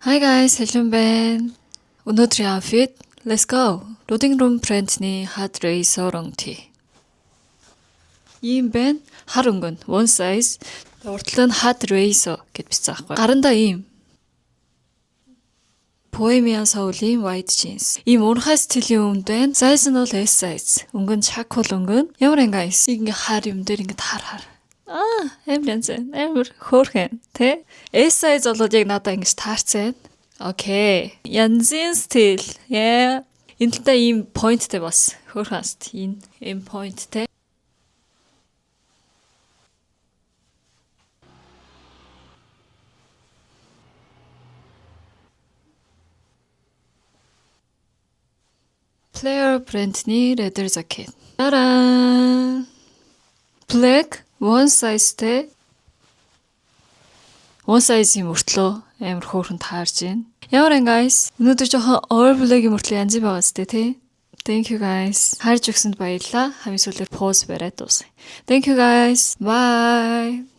Hi guys, hello байна. Өнөөдрийн outfit, let's go. Loading room brand-ний hard racer өнгөтэй. Ийм байна. Хар өнгө нь one size. Урдлын hard racer гэд бичсэн аахгүй. Гарандаа ийм. Bohemian Soul-ийн white jeans. Ийм урхай стилийн өнгө байна. Size нь бол S size. Өнгө нь чакул өнгө. Ямар guys? Ингээ хар юм дээр ингээ хар. Амар хөөрхөн тэ. S size болоод яг надад ингэж таарсан. Окей. Янзын стил. Яа. Энэ талаа ийм pointтэй бас. Хөөрхөн аст. Энэ pointтэй. Player brand-ний leather jacket. Тараа. Black one size-тэй. One size-ийн мөртлөө амар хөөрхөн таарж байна. Ямар guys? Өнөөдөр жоохон all black-ийн мөртлөө янз байгаа сте тий. Thank you guys. Харж өгсөнд баярлалаа. Хамгийн сүүлээр pause бариад дуусгая. Thank you guys. Bye.